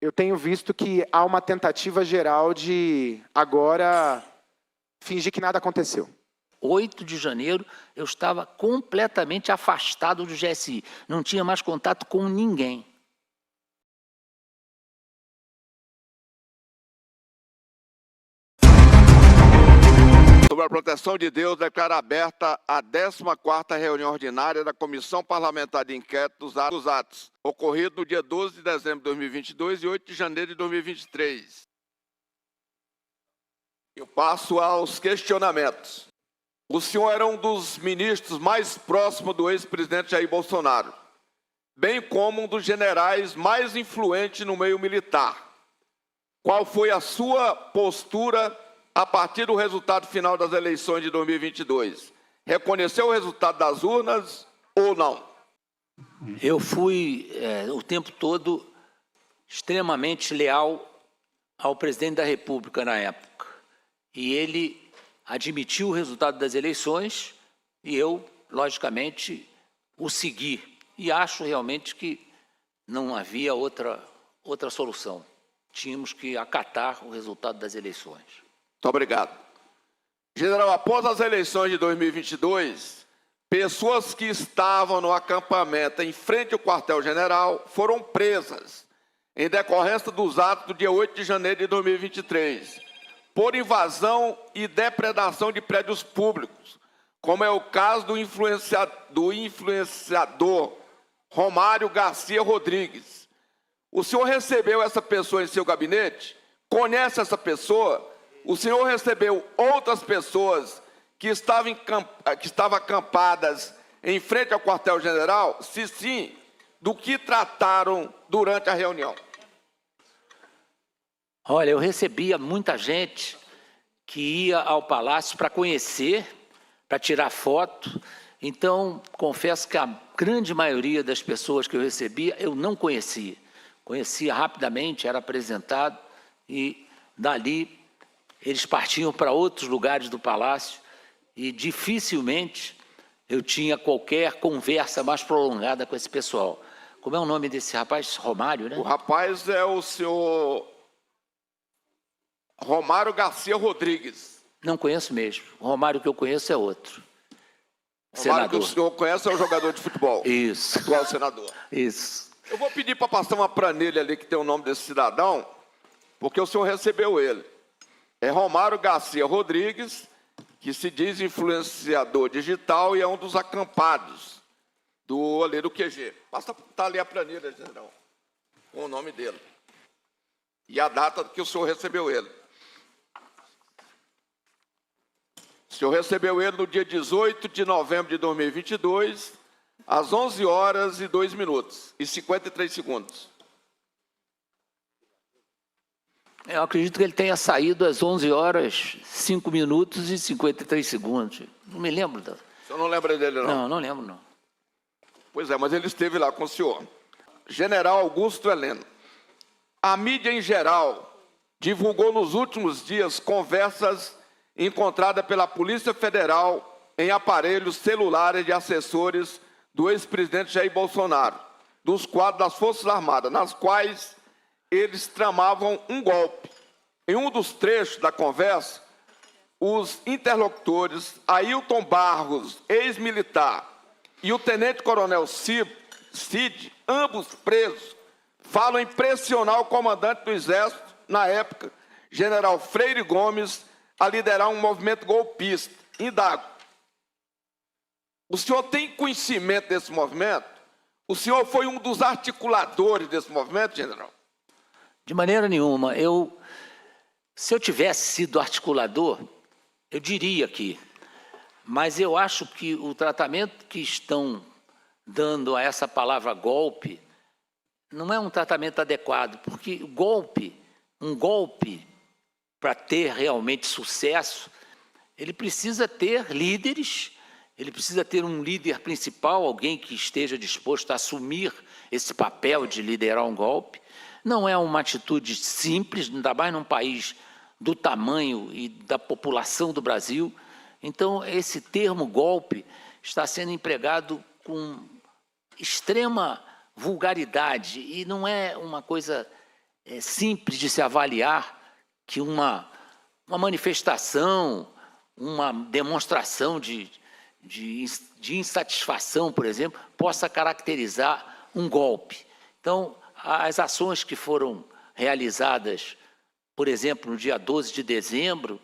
eu tenho visto que há uma tentativa geral de agora fingir que nada aconteceu. 8 de janeiro, eu estava completamente afastado do GSI. Não tinha mais contato com ninguém. Sobre a proteção de Deus, declara aberta a 14ª reunião ordinária da Comissão Parlamentar de Inquérito dos Atos, ocorrido no dia 12 de dezembro de 2022 e 8 de janeiro de 2023. Eu passo aos questionamentos. O senhor era um dos ministros mais próximos do ex-presidente Jair Bolsonaro, bem como um dos generais mais influentes no meio militar. Qual foi a sua postura a partir do resultado final das eleições de 2022? Reconheceu o resultado das urnas ou não? Eu fui, o tempo todo, extremamente leal ao presidente da República na época. E ele admitiu o resultado das eleições e eu, logicamente, o segui. E acho realmente que não havia outra solução. Tínhamos que acatar o resultado das eleições. Muito obrigado. General, após as eleições de 2022, pessoas que estavam no acampamento em frente ao quartel-general foram presas em decorrência dos atos do dia 8 de janeiro de 2023, por invasão e depredação de prédios públicos, como é o caso do influenciador Romário Garcia Rodrigues. O senhor recebeu essa pessoa em seu gabinete? Conhece essa pessoa? O senhor recebeu outras pessoas que estavam acampadas em frente ao quartel-general? Se sim, do que trataram durante a reunião? Olha, eu recebia muita gente que ia ao palácio para conhecer, para tirar foto. Então, confesso que a grande maioria das pessoas que eu recebia, eu não conhecia. Conhecia rapidamente, era apresentado e dali eles partiam para outros lugares do palácio e dificilmente eu tinha qualquer conversa mais prolongada com esse pessoal. Como é o nome desse rapaz? Romário, né? O rapaz é o senhor Romário Garcia Rodrigues. Não conheço mesmo. O Romário que eu conheço é outro. O Romário Senador. que o senhor conhece é o jogador de futebol. Isso. Atual senador. Isso. Eu vou pedir para passar uma planilha ali que tem o nome desse cidadão, porque o senhor recebeu ele. É Romário Garcia Rodrigues, que se diz influenciador digital e é um dos acampados ali do QG. Basta botar ali a planilha, general, com o nome dele. E a data que o senhor recebeu ele. O senhor recebeu ele no dia 18 de novembro de 2022, às 11 horas e 2 minutos e 53 segundos. Eu acredito que ele tenha saído às 11 horas, 5 minutos e 53 segundos. Não me lembro. O senhor não lembra dele, não? Não, não lembro, não. Pois é, mas ele esteve lá com o senhor. General Augusto Heleno. A mídia em geral divulgou nos últimos dias conversas encontradas pela Polícia Federal em aparelhos celulares de assessores do ex-presidente Jair Bolsonaro, dos quadros das Forças Armadas, nas quais eles tramavam um golpe. Em um dos trechos da conversa, os interlocutores Ailton Barros, ex-militar, e o tenente-coronel Cid, ambos presos, falam em pressionar o comandante do Exército, na época, general Freire Gomes, a liderar um movimento golpista. Indago. O senhor tem conhecimento desse movimento? O senhor foi um dos articuladores desse movimento, general? De maneira nenhuma. Se eu tivesse sido articulador, eu diria aqui. Mas eu acho que o tratamento que estão dando a essa palavra golpe não é um tratamento adequado, porque um golpe, para ter realmente sucesso, ele precisa ter líderes, ele precisa ter um líder principal, alguém que esteja disposto a assumir esse papel de liderar um golpe. Não é uma atitude simples, ainda mais num país do tamanho e da população do Brasil. Então, esse termo golpe está sendo empregado com extrema vulgaridade e não é uma coisa simples de se avaliar que uma manifestação, uma demonstração de insatisfação, por exemplo, possa caracterizar um golpe. Então, as ações que foram realizadas, por exemplo, no dia 12 de dezembro,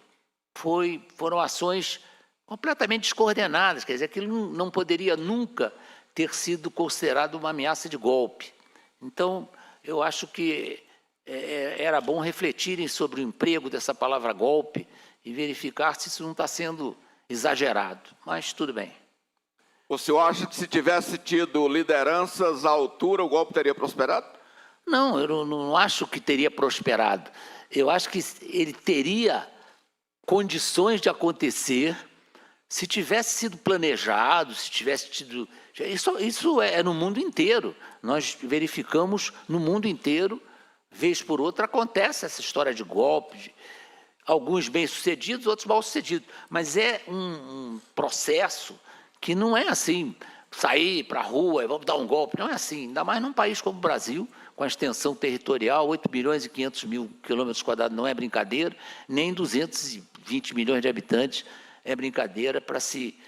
foram ações completamente descoordenadas, quer dizer, aquilo não poderia nunca ter sido considerado uma ameaça de golpe. Então, eu acho que era bom refletirem sobre o emprego dessa palavra golpe e verificar se isso não está sendo exagerado, mas tudo bem. O senhor acha que se tivesse tido lideranças à altura, o golpe teria prosperado? Não, eu não acho que teria prosperado. Eu acho que ele teria condições de acontecer se tivesse sido planejado, se tivesse tido... Isso é no mundo inteiro. Nós verificamos no mundo inteiro, vez por outra, acontece essa história de golpe, alguns bem-sucedidos, outros mal-sucedidos. Mas é um processo que não é assim, sair para a rua e vamos dar um golpe. Não é assim, ainda mais num país como o Brasil, com a extensão territorial, 8 milhões e 500 mil quilômetros quadrados, não é brincadeira, nem 220 milhões de habitantes é brincadeira para se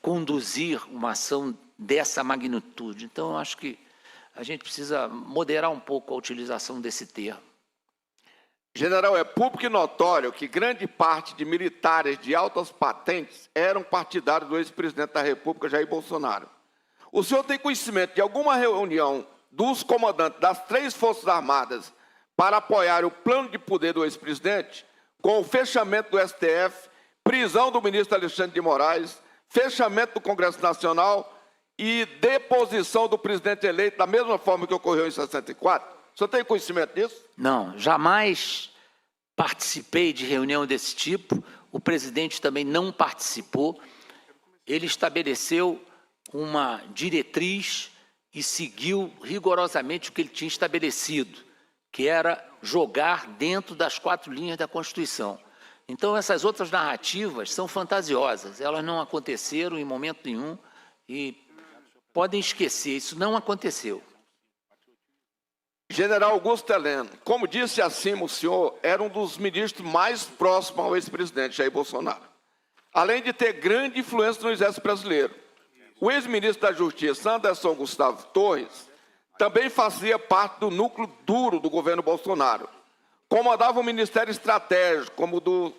conduzir uma ação dessa magnitude. Então, eu acho que a gente precisa moderar um pouco a utilização desse termo. General, é público e notório que grande parte de militares de altas patentes eram partidários do ex-presidente da República, Jair Bolsonaro. O senhor tem conhecimento de alguma reunião dos comandantes das 3 Forças Armadas para apoiar o plano de poder do ex-presidente, com o fechamento do STF, prisão do ministro Alexandre de Moraes, fechamento do Congresso Nacional e deposição do presidente eleito da mesma forma que ocorreu em 64? O senhor tem conhecimento disso? Não, jamais participei de reunião desse tipo, o presidente também não participou. Ele estabeleceu uma diretriz e seguiu rigorosamente o que ele tinha estabelecido, que era jogar dentro das 4 linhas da Constituição. Então, essas outras narrativas são fantasiosas, elas não aconteceram em momento nenhum e podem esquecer, isso não aconteceu. General Augusto Heleno, como disse acima, o senhor era um dos ministros mais próximos ao ex-presidente Jair Bolsonaro, além de ter grande influência no Exército Brasileiro. O ex-ministro da Justiça, Anderson Gustavo Torres, também fazia parte do núcleo duro do governo Bolsonaro. Comandava um ministério estratégico, como o do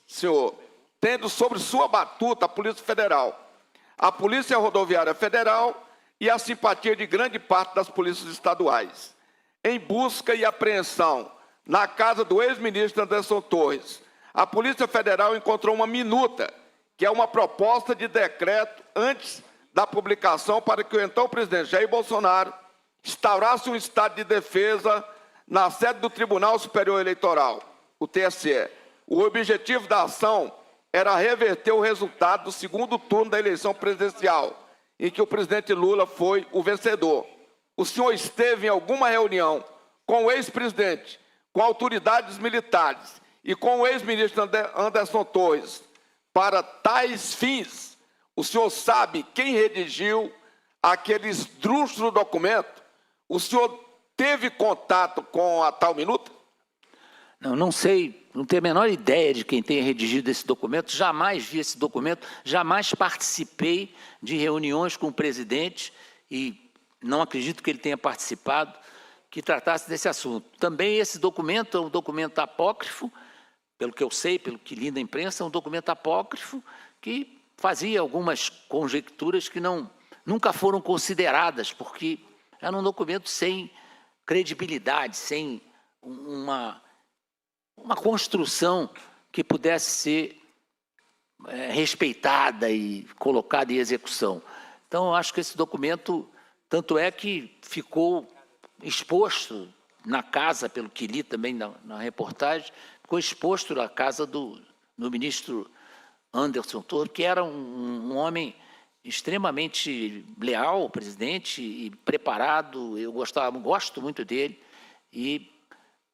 senhor, tendo sobre sua batuta a Polícia Federal, a Polícia Rodoviária Federal e a simpatia de grande parte das polícias estaduais. Em busca e apreensão na casa do ex-ministro Anderson Torres, a Polícia Federal encontrou uma minuta, que é uma proposta de decreto antes da publicação para que o então presidente Jair Bolsonaro instaurasse um estado de defesa na sede do Tribunal Superior Eleitoral, o TSE. O objetivo da ação era reverter o resultado do segundo turno da eleição presidencial, em que o presidente Lula foi o vencedor. O senhor esteve em alguma reunião com o ex-presidente, com autoridades militares e com o ex-ministro Anderson Torres para tais fins? O senhor sabe quem redigiu aquele esdrúxulo documento? O senhor teve contato com a tal minuta? Não sei, não tenho a menor ideia de quem tenha redigido esse documento, jamais vi esse documento, jamais participei de reuniões com o presidente e não acredito que ele tenha participado, que tratasse desse assunto. Também esse documento é um documento apócrifo, pelo que eu sei, pelo que li na imprensa, é um documento apócrifo que fazia algumas conjecturas que nunca foram consideradas, porque era um documento sem credibilidade, sem uma construção que pudesse ser respeitada e colocada em execução. Então, eu acho que esse documento, tanto é que ficou exposto na casa, pelo que li também na reportagem, ficou exposto na casa do ministro Anderson Torres, que era um homem extremamente leal ao presidente e preparado, eu gosto muito dele, e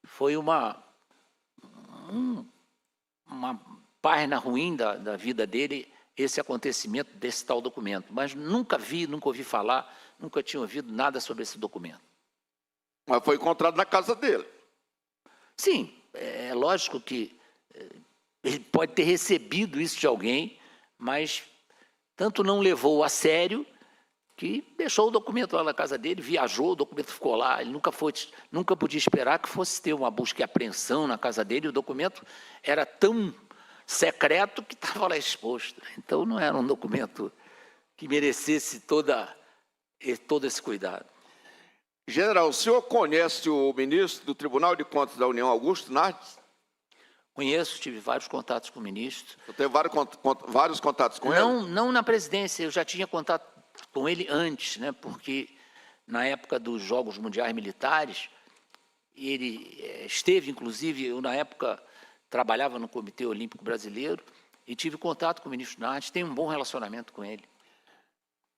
foi uma página ruim da vida dele, esse acontecimento desse tal documento. Mas nunca ouvi falar, nunca tinha ouvido nada sobre esse documento. Mas foi encontrado na casa dele. Sim, é lógico que ele pode ter recebido isso de alguém, mas tanto não levou a sério que deixou o documento lá na casa dele, viajou, o documento ficou lá, ele nunca podia esperar que fosse ter uma busca e apreensão na casa dele, o documento era tão secreto que estava lá exposto. Então, não era um documento que merecesse todo esse cuidado. General, o senhor conhece o ministro do Tribunal de Contas da União, Augusto Nardes? Conheço, tive vários contatos com o ministro. Eu tenho vários contatos com ele? Não na presidência, eu já tinha contato com ele antes, né, porque na época dos Jogos Mundiais Militares, ele esteve, inclusive, eu na época trabalhava no Comitê Olímpico Brasileiro e tive contato com o ministro Nardes, tenho um bom relacionamento com ele.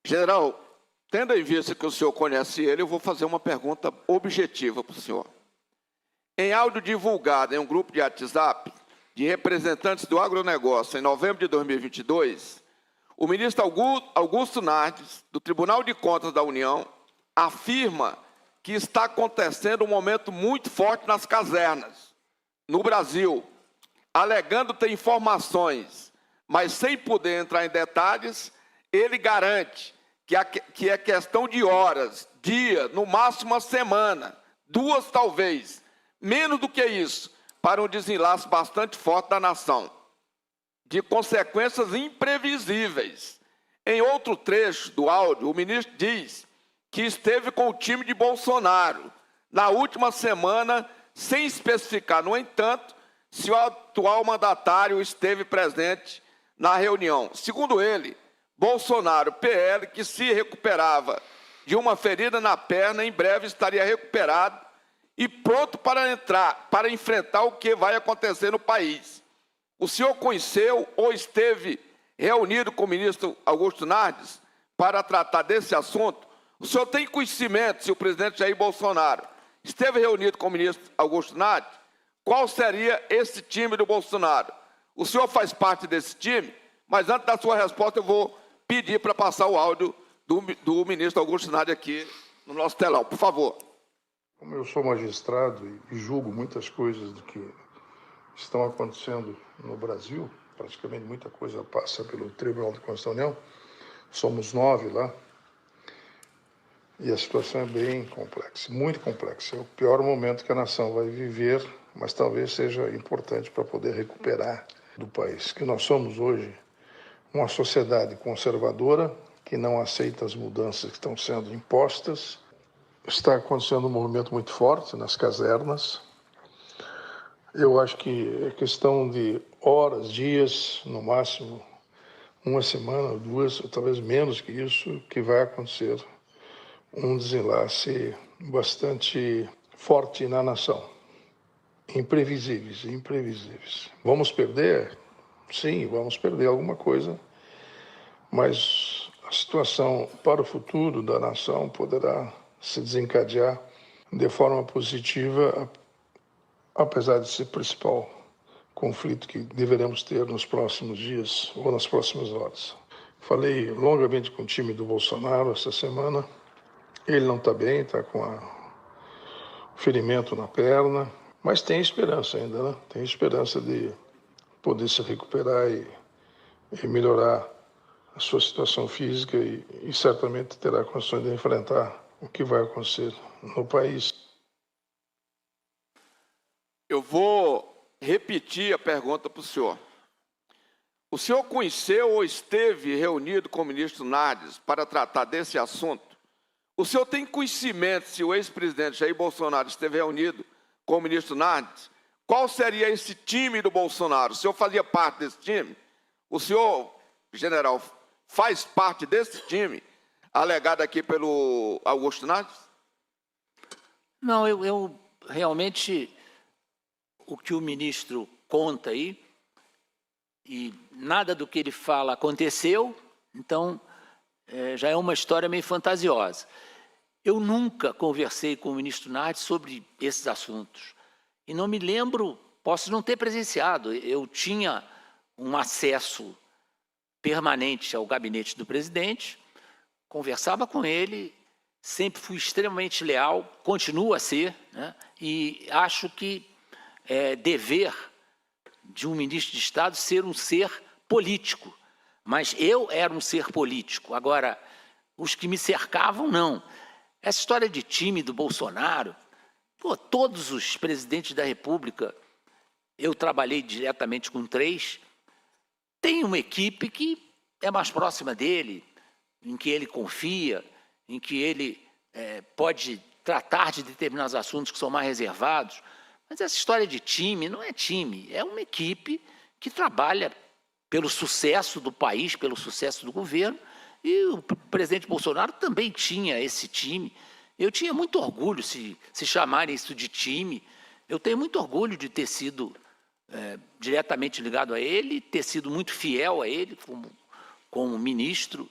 General, tendo em vista que o senhor conhece ele, eu vou fazer uma pergunta objetiva para o senhor. Em áudio divulgado em um grupo de WhatsApp de representantes do agronegócio em novembro de 2022, o ministro Augusto Nardes, do Tribunal de Contas da União, afirma que está acontecendo um momento muito forte nas casernas, no Brasil, alegando ter informações, mas sem poder entrar em detalhes, ele garante que é questão de horas, dia, no máximo uma semana, 2 talvez, menos do que isso, para um desenlace bastante forte da nação, de consequências imprevisíveis. Em outro trecho do áudio, o ministro diz que esteve com o time de Bolsonaro na última semana, sem especificar, no entanto, se o atual mandatário esteve presente na reunião. Segundo ele, Bolsonaro, PL, que se recuperava de uma ferida na perna, em breve estaria recuperado e pronto para enfrentar o que vai acontecer no país. O senhor conheceu ou esteve reunido com o ministro Augusto Nardes para tratar desse assunto? O senhor tem conhecimento se o presidente Jair Bolsonaro esteve reunido com o ministro Augusto Nardes? Qual seria esse time do Bolsonaro? O senhor faz parte desse time? Mas antes da sua resposta, eu vou pedir para passar o áudio do ministro Augusto Nardes aqui no nosso telão, por favor. Como eu sou magistrado e julgo muitas coisas do que estão acontecendo no Brasil, praticamente muita coisa passa pelo Tribunal de Contas da União, somos 9 lá, e a situação é bem complexa, muito complexa. É o pior momento que a nação vai viver, mas talvez seja importante para poder recuperar do país. Que nós somos hoje uma sociedade conservadora, que não aceita as mudanças que estão sendo impostas. Está acontecendo um movimento muito forte nas casernas. Eu acho que é questão de horas, dias, no máximo, uma semana, 2, ou talvez menos que isso, que vai acontecer um desenlace bastante forte na nação. Imprevisíveis. Vamos perder? Sim, vamos perder alguma coisa, mas a situação para o futuro da nação poderá se desencadear de forma positiva, apesar de ser o principal conflito que deveremos ter nos próximos dias ou nas próximas horas. Falei longamente com o time do Bolsonaro essa semana. Ele não está bem, está com ferimento na perna, mas tem esperança ainda, né? Tem esperança de poder se recuperar e melhorar a sua situação física e certamente terá condições de enfrentar o que vai acontecer no país. Eu vou repetir a pergunta para o senhor. O senhor conheceu ou esteve reunido com o ministro Nardes para tratar desse assunto? O senhor tem conhecimento se o ex-presidente Jair Bolsonaro esteve reunido com o ministro Nardes? Qual seria esse time do Bolsonaro? O senhor fazia parte desse time? O senhor, general, faz parte desse time alegado aqui pelo Augusto Nardes? Não, eu realmente, o que o ministro conta aí, e nada do que ele fala aconteceu, então já é uma história meio fantasiosa. Eu nunca conversei com o ministro Nardes sobre esses assuntos. E não me lembro, posso não ter presenciado, eu tinha um acesso permanente ao gabinete do presidente, conversava com ele, sempre fui extremamente leal, continuo a ser, né? E acho que dever de um ministro de Estado ser um ser político. Mas eu era um ser político. Agora, os que me cercavam, não. Essa história de time do Bolsonaro, todos os presidentes da República, eu trabalhei diretamente com 3, tem uma equipe que é mais próxima dele, em que ele confia, em que ele pode tratar de determinados assuntos que são mais reservados. Mas essa história de time não é time, é uma equipe que trabalha pelo sucesso do país, pelo sucesso do governo, e o presidente Bolsonaro também tinha esse time. Eu tinha muito orgulho, se chamarem isso de time, eu tenho muito orgulho de ter sido diretamente ligado a ele, ter sido muito fiel a ele como ministro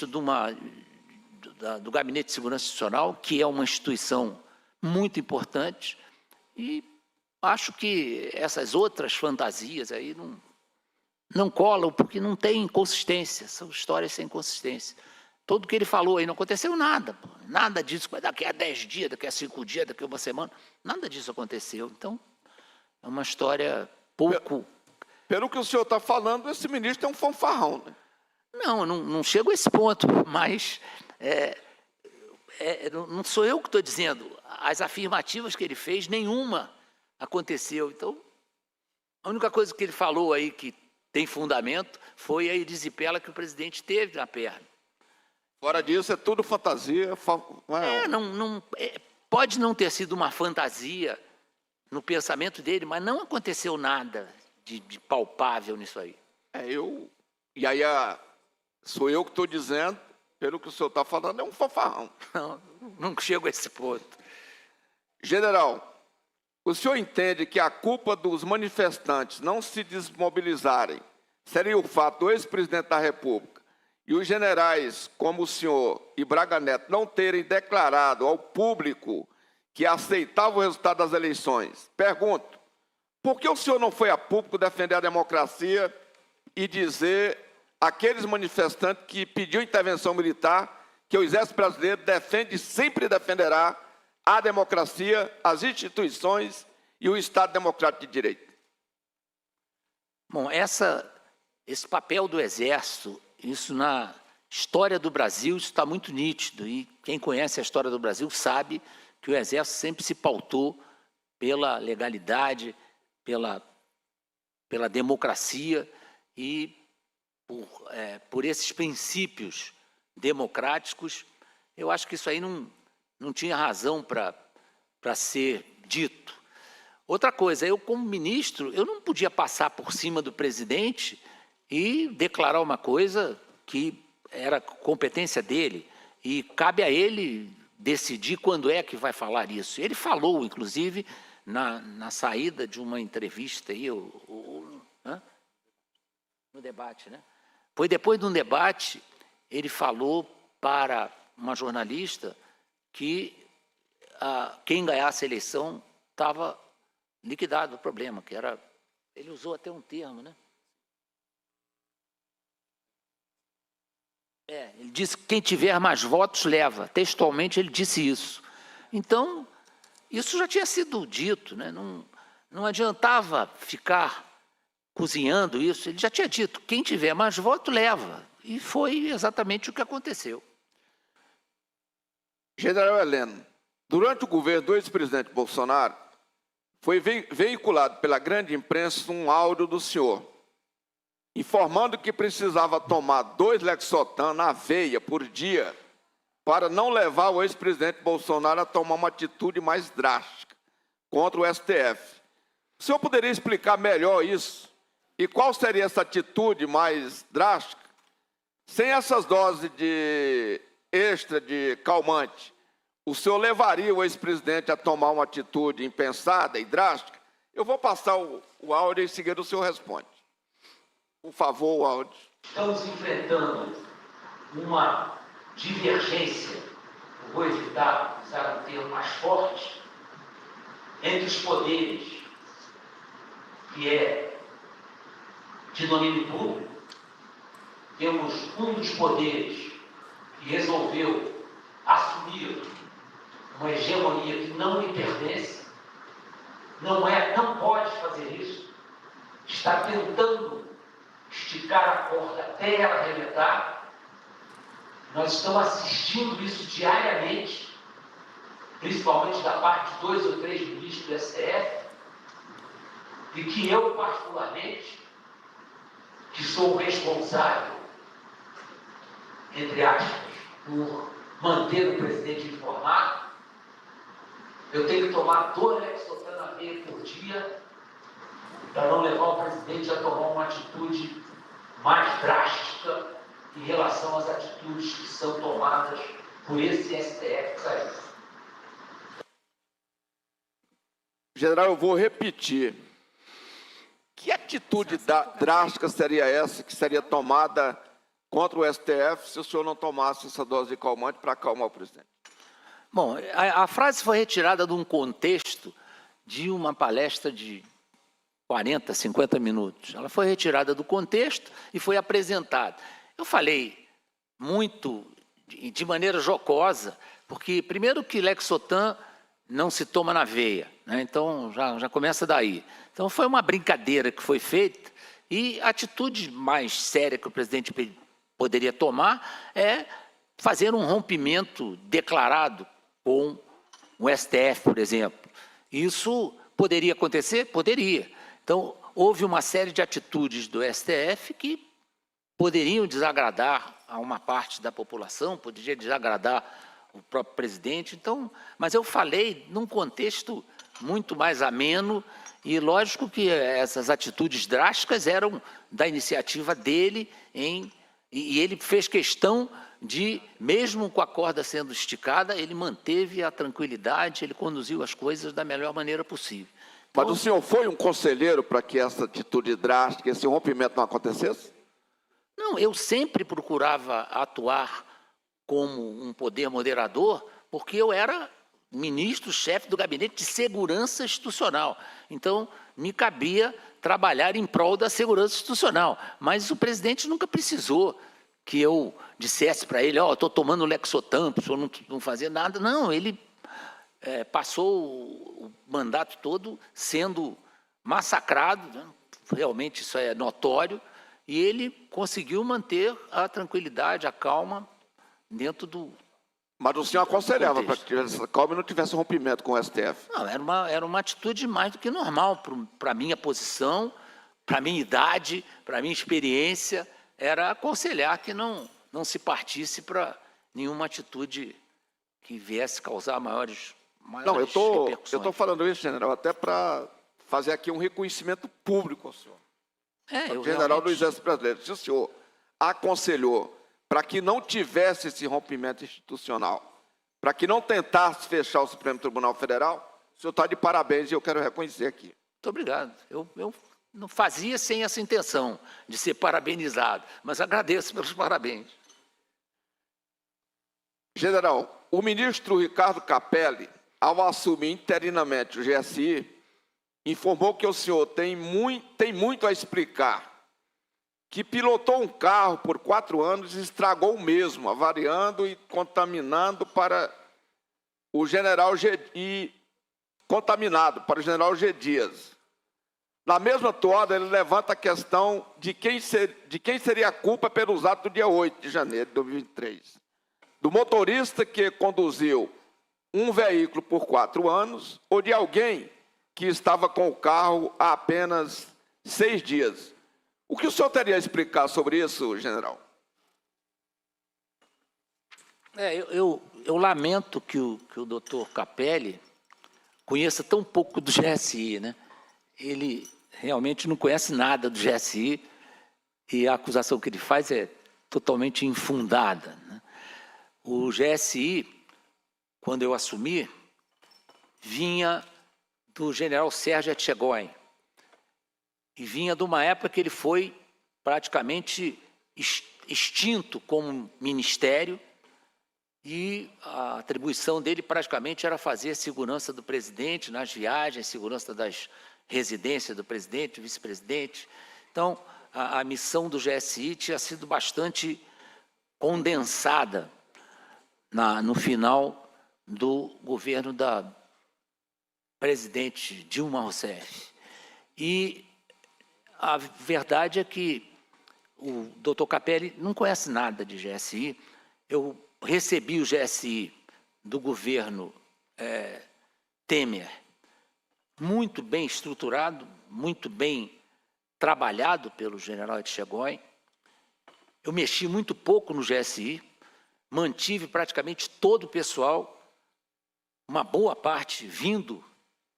do Gabinete de Segurança Institucional, que é uma instituição muito importante, e acho que essas outras fantasias aí não colam, porque não tem consistência, são histórias sem consistência. Tudo que ele falou aí não aconteceu nada, nada disso, daqui a 10 dias, daqui a 5 dias, daqui a uma semana, nada disso aconteceu. Então, é uma história pouco... Pelo que o senhor está falando, esse ministro é um fanfarrão, né? Não chego a esse ponto, mas não sou eu que estou dizendo. As afirmativas que ele fez, nenhuma aconteceu. Então, a única coisa que ele falou aí que tem fundamento foi a erisipela que o presidente teve na perna. Fora disso, é tudo fantasia. Pode não ter sido uma fantasia no pensamento dele, mas não aconteceu nada de palpável nisso aí. E aí, sou eu que estou dizendo, pelo que o senhor está falando, é um fanfarrão. Não chego a esse ponto. General, o senhor entende que a culpa dos manifestantes não se desmobilizarem seria o fato do ex-presidente da República e os generais, como o senhor e Braga Neto, não terem declarado ao público que aceitavam o resultado das eleições? Pergunto, por que o senhor não foi a público defender a democracia e dizer àqueles manifestantes que pediu intervenção militar que o Exército Brasileiro defende e sempre defenderá a democracia, as instituições e o Estado Democrático de Direito? Bom, esse papel do Exército, isso na história do Brasil, isso está muito nítido. E quem conhece a história do Brasil sabe que o Exército sempre se pautou pela legalidade, pela democracia e por esses princípios democráticos. Eu acho que isso aí não tinha razão para ser dito. Outra coisa, eu como ministro, eu não podia passar por cima do presidente e declarar uma coisa que era competência dele, e cabe a ele decidir quando é que vai falar isso. Ele falou, inclusive, na saída de uma entrevista aí, no debate, né? Foi depois de um debate, ele falou para uma jornalista que quem ganhasse a eleição estava liquidado o problema, que era... Ele usou até um termo, né? Ele disse que quem tiver mais votos leva. Textualmente ele disse isso. Então, isso já tinha sido dito, né? Não adiantava ficar cozinhando isso. Ele já tinha dito, quem tiver mais votos leva. E foi exatamente o que aconteceu. General Heleno, durante o governo do ex-presidente Bolsonaro, foi veiculado pela grande imprensa um áudio do senhor, informando que precisava tomar 2 Lexotan na veia por dia para não levar o ex-presidente Bolsonaro a tomar uma atitude mais drástica contra o STF. O senhor poderia explicar melhor isso? E qual seria essa atitude mais drástica? Sem essas doses extra de calmante, o senhor levaria o ex-presidente a tomar uma atitude impensada e drástica? Eu vou passar o áudio e em seguida o senhor responde. Por favor, o áudio. Estamos enfrentando uma divergência, eu vou evitar usar um termo mais forte, entre os poderes, que é de domínio público. Temos um dos poderes que resolveu assumir uma hegemonia que não lhe pertence, não pode fazer isso, está tentando esticar a corda até ela arrebentar. Nós estamos assistindo isso diariamente, principalmente da parte de 2 ou 3 ministros do STF, e que eu, particularmente, que sou o responsável, entre aspas, por manter o presidente informado, eu tenho que tomar 2 Lexotan na veia por dia para não levar o presidente a tomar uma atitude mais drástica em relação às atitudes que são tomadas por esse STF que saiu. General, eu vou repetir. Que atitude drástica seria essa que seria tomada contra o STF se o senhor não tomasse essa dose de calmante para acalmar o presidente? Bom, a frase foi retirada de um contexto de uma palestra de 40, 50 minutos. Ela foi retirada do contexto e foi apresentada. Eu falei muito, de maneira jocosa, porque, primeiro, que Lexotan não se toma na veia, né? Então já começa daí. Então foi uma brincadeira que foi feita, e a atitude mais séria que o presidente poderia tomar é fazer um rompimento declarado com o STF, por exemplo. Isso poderia acontecer? Poderia. Então, houve uma série de atitudes do STF que poderiam desagradar a uma parte da população, poderia desagradar o próprio presidente. Então, mas eu falei num contexto muito mais ameno, e lógico que essas atitudes drásticas eram da iniciativa dele, e ele fez questão de, mesmo com a corda sendo esticada, ele manteve a tranquilidade, ele conduziu as coisas da melhor maneira possível. Então, mas o senhor foi um conselheiro para que essa atitude drástica, esse rompimento não acontecesse? Não, eu sempre procurava atuar como um poder moderador, porque eu era ministro-chefe do Gabinete de Segurança Institucional. Então, me cabia trabalhar em prol da segurança institucional. Mas o presidente nunca precisou que eu dissesse para ele, estou tomando Lexotan, para o senhor não fazer nada. Não, ele passou o mandato todo sendo massacrado, né? Realmente isso é notório, e ele conseguiu manter a tranquilidade, a calma, dentro do... Mas o senhor aconselhava para que tivesse essa calma e não tivesse rompimento com o STF? Não, era uma atitude mais do que normal para a minha posição, para a minha idade, para a minha experiência. Era aconselhar que não se partisse para nenhuma atitude que viesse causar maiores não, eu repercussões. estou falando isso, general, até para fazer aqui um reconhecimento público ao senhor. O general do Exército Brasileiro, se o senhor aconselhou para que não tivesse esse rompimento institucional, para que não tentasse fechar o Supremo Tribunal Federal, o senhor está de parabéns e eu quero reconhecer aqui. Muito obrigado. Eu não fazia sem essa intenção de ser parabenizado, mas agradeço pelos parabéns. General, o ministro Ricardo Capelli, ao assumir interinamente o GSI, informou que o senhor tem muito a explicar, que pilotou um carro por 4 anos e estragou o mesmo, avariando e contaminando para o general G. Dias. Na mesma toada, ele levanta a questão de quem seria a culpa pelos atos do dia 8 de janeiro de 2023. Do motorista que conduziu um veículo por 4 anos ou de alguém que estava com o carro há apenas 6 dias. O que o senhor teria a explicar sobre isso, general? Eu lamento que o doutor Capelli conheça tão pouco do GSI, né? Ele realmente não conhece nada do GSI e a acusação que ele faz é totalmente infundada, né? O GSI, quando eu assumi, vinha do general Sérgio Etchegóin, e vinha de uma época que ele foi praticamente extinto como ministério, e a atribuição dele praticamente era fazer segurança do presidente nas viagens, segurança das residências do presidente, do vice-presidente. Então, a missão do GSI tinha sido bastante condensada no final do governo presidente Dilma Rousseff. E a verdade é que o doutor Capelli não conhece nada de GSI. Eu recebi o GSI do governo Temer, muito bem estruturado, muito bem trabalhado pelo general Etchegóin. Eu mexi muito pouco no GSI, mantive praticamente todo o pessoal, uma boa parte vindo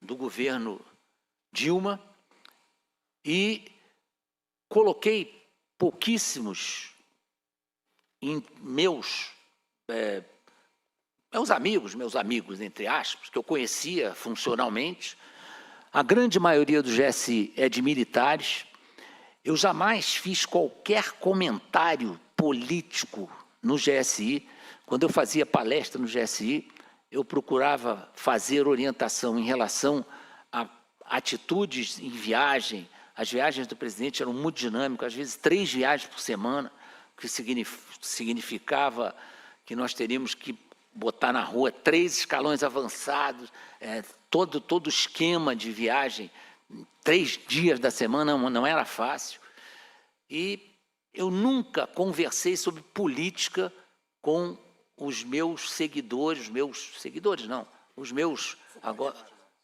do governo Dilma, e coloquei pouquíssimos meus amigos, entre aspas, que eu conhecia funcionalmente. A grande maioria do GSI é de militares. Eu jamais fiz qualquer comentário político no GSI. Quando eu fazia palestra no GSI, eu procurava fazer orientação em relação a atitudes em viagem. As viagens do presidente eram muito dinâmicas, às vezes 3 viagens por semana, o que significava que nós teríamos que botar na rua 3 escalões avançados, todo esquema de viagem, 3 dias da semana, não era fácil. E eu nunca conversei sobre política com os meus seguidores,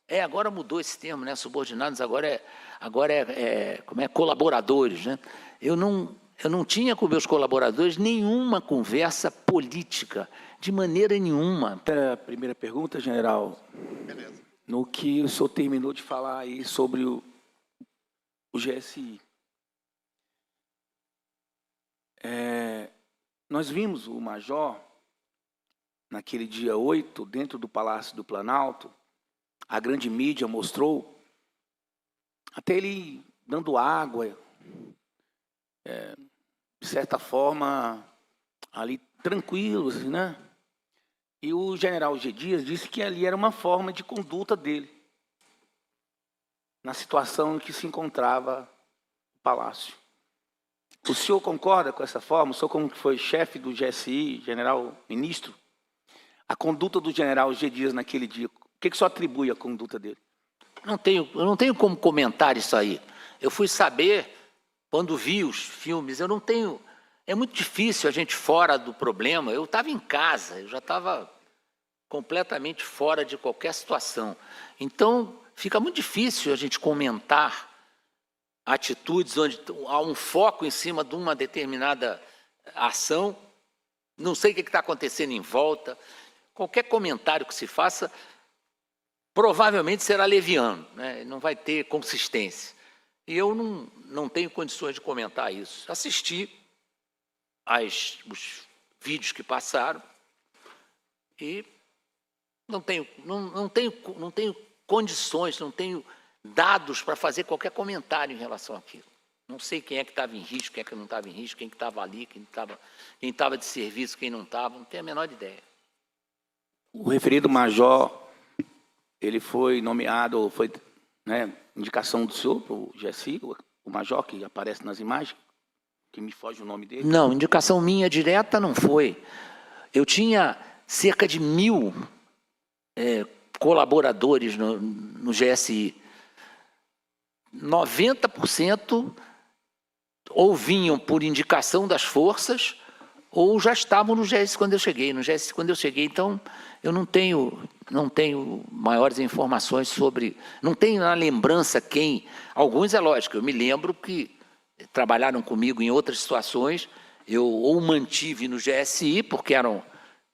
agora mudou esse termo, né? Subordinados, agora é colaboradores, né? Eu não tinha com meus colaboradores nenhuma conversa política, de maneira nenhuma. A primeira pergunta, general, beleza. No que o senhor terminou de falar aí sobre o GSI. Nós vimos o major, naquele dia 8, dentro do Palácio do Planalto, a grande mídia mostrou, até ele dando água, de certa forma, ali tranquilo, assim, né? E o general G. Dias disse que ali era uma forma de conduta dele, na situação em que se encontrava o palácio. O senhor concorda com essa forma? O senhor, como que foi chefe do GSI, general ministro, a conduta do general G. Dias naquele dia, o que o senhor atribui à conduta dele? Eu não tenho como comentar isso aí. Eu fui saber quando vi os filmes. É muito difícil a gente fora do problema. Eu estava em casa, eu já estava completamente fora de qualquer situação. Então, fica muito difícil a gente comentar atitudes onde há um foco em cima de uma determinada ação. Não sei o que está acontecendo em volta. Qualquer comentário que se faça provavelmente será leviano, né? Não vai ter consistência. E eu não tenho condições de comentar isso. Assisti os vídeos que passaram e não tenho condições, não tenho dados para fazer qualquer comentário em relação àquilo. Não sei quem é que estava em risco, quem é que não estava em risco, quem que estava ali, quem estava de serviço, quem não estava, não tenho a menor ideia. O referido major, ele foi nomeado, foi, né, indicação do senhor para o GSI, o major que aparece nas imagens, que me foge o nome dele? Não, indicação minha direta não foi. Eu tinha cerca de 1000 colaboradores no GSI. 90% ou vinham por indicação das forças ou já estavam no GSI quando eu cheguei. No GSI quando eu cheguei, então, eu não tenho maiores informações sobre... Não tenho na lembrança quem... Alguns, é lógico, eu me lembro que trabalharam comigo em outras situações, eu ou mantive no GSI, porque eram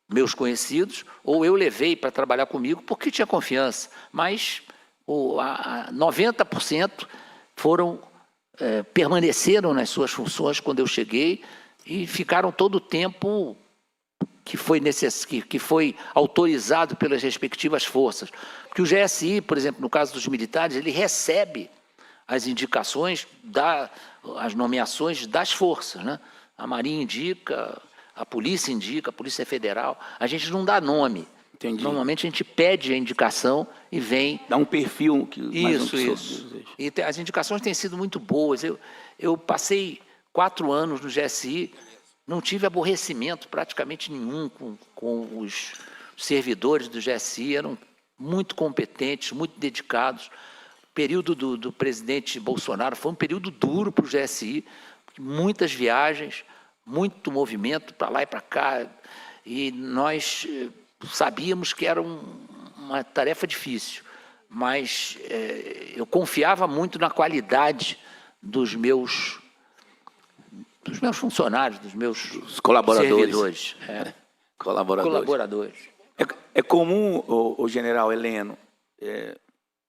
meus conhecidos, ou eu levei para trabalhar comigo porque tinha confiança. Mas 90% permaneceram nas suas funções quando eu cheguei e ficaram todo o tempo que foi autorizado pelas respectivas forças. Porque o GSI, por exemplo, no caso dos militares, ele recebe as indicações, as nomeações das forças, né? A Marinha indica, a Polícia indica, a Polícia Federal. A gente não dá nome. Entendi. Normalmente a gente pede a indicação e vem... Dá um perfil que... Isso. E as indicações têm sido muito boas. Eu passei 4 anos no GSI, não tive aborrecimento praticamente nenhum com os servidores do GSI, eram muito competentes, muito dedicados. O período do presidente Bolsonaro foi um período duro para o GSI, muitas viagens, muito movimento para lá e para cá, e nós sabíamos que era uma tarefa difícil, mas eu confiava muito na qualidade dos meus funcionários, dos meus colaboradores. servidores. Colaboradores. É comum, o general Heleno,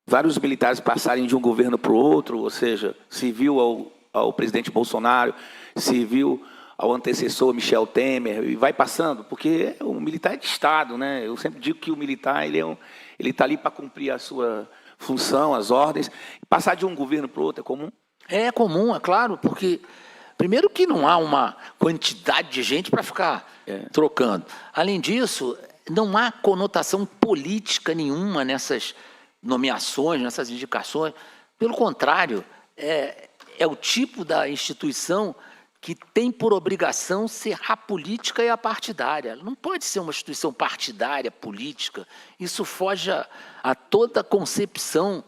vários militares passarem de um governo para o outro, ou seja, serviu ao presidente Bolsonaro, serviu ao antecessor Michel Temer, e vai passando, porque o militar é de Estado, né? Eu sempre digo que o militar ele está ali para cumprir a sua função, as ordens. Passar de um governo para o outro é comum? É comum, é claro, porque primeiro que não há uma quantidade de gente para ficar trocando. Além disso, não há conotação política nenhuma nessas nomeações, nessas indicações. Pelo contrário, é o tipo da instituição que tem por obrigação ser apolítica e apartidária. Não pode ser uma instituição partidária, política. Isso foge a toda a concepção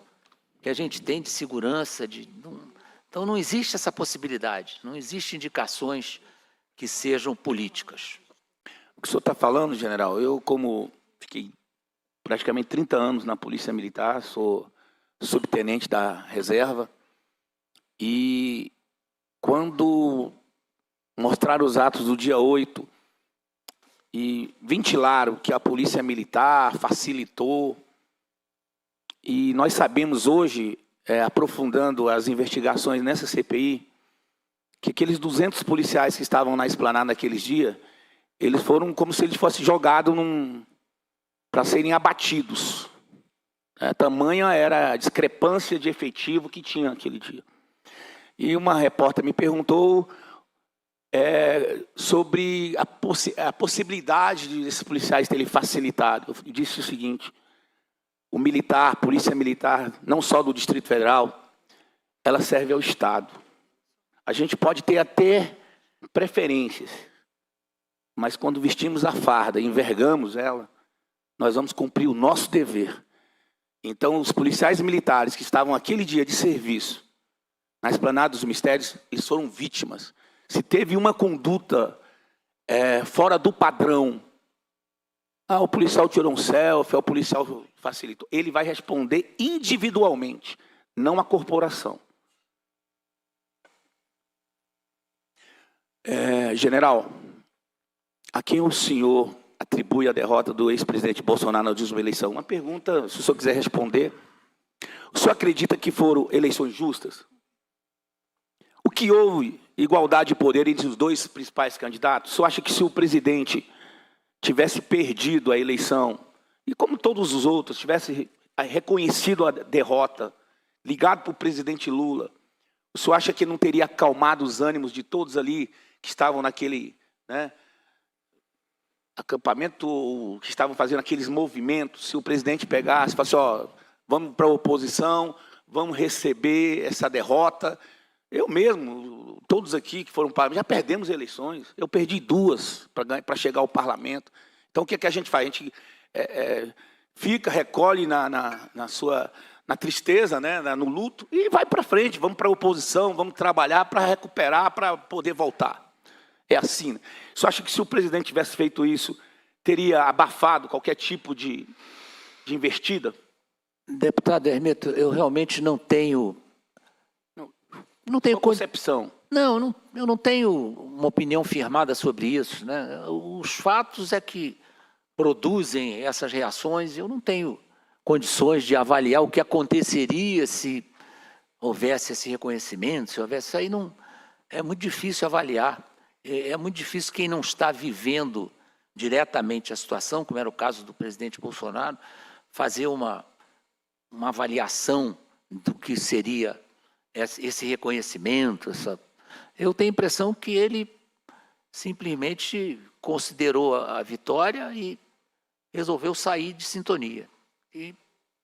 que a gente tem de segurança. Então, não existe essa possibilidade. Não existem indicações que sejam políticas. O que o senhor está falando, general, eu como fiquei praticamente 30 anos na Polícia Militar, sou subtenente da reserva, e quando mostraram os atos do dia 8 e ventilaram que a Polícia Militar facilitou, e nós sabemos hoje, aprofundando as investigações nessa CPI, que aqueles 200 policiais que estavam na esplanada naqueles dias, eles foram como se eles fossem jogados para serem abatidos. Tamanha era a discrepância de efetivo que tinha naquele dia. E uma repórter me perguntou sobre a possibilidade desses policiais terem facilitado. Eu disse o seguinte: o militar, a polícia militar, não só do Distrito Federal, ela serve ao Estado. A gente pode ter até preferências, mas quando vestimos a farda e envergamos ela, nós vamos cumprir o nosso dever. Então, os policiais militares que estavam aquele dia de serviço, na Esplanada dos Mistérios, eles foram vítimas. Se teve uma conduta fora do padrão, o policial tirou um selfie, o policial facilitou, ele vai responder individualmente, não a corporação. General, a quem o senhor atribui a derrota do ex-presidente Bolsonaro na última eleição? Uma pergunta, se o senhor quiser responder. O senhor acredita que foram eleições justas? O que houve igualdade de poder entre os dois principais candidatos? O senhor acha que se o presidente tivesse perdido a eleição, e como todos os outros, tivesse reconhecido a derrota, ligado para o presidente Lula, o senhor acha que não teria acalmado os ânimos de todos ali que estavam naquele acampamento, que estavam fazendo aqueles movimentos? Se o presidente pegasse e falasse, vamos para a oposição, vamos receber essa derrota. Eu mesmo, todos aqui que foram para, já perdemos eleições. Eu perdi 2 para chegar ao parlamento. Então, o que a gente faz? A gente fica, recolhe na tristeza, no luto, e vai para frente. Vamos para a oposição, vamos trabalhar para recuperar, para poder voltar. É assim. Né? Você acha que se o presidente tivesse feito isso, teria abafado qualquer tipo de investida? Deputado Hermeto, eu realmente não tenho concepção. Não, eu não tenho uma opinião firmada sobre isso. Né? Os fatos é que produzem essas reações. Eu não tenho condições de avaliar o que aconteceria se houvesse esse reconhecimento, se houvesse... Aí não, é muito difícil avaliar. É muito difícil quem não está vivendo diretamente a situação, como era o caso do presidente Bolsonaro, fazer uma avaliação do que seria esse reconhecimento. Eu tenho a impressão que ele simplesmente considerou a vitória e resolveu sair de sintonia. E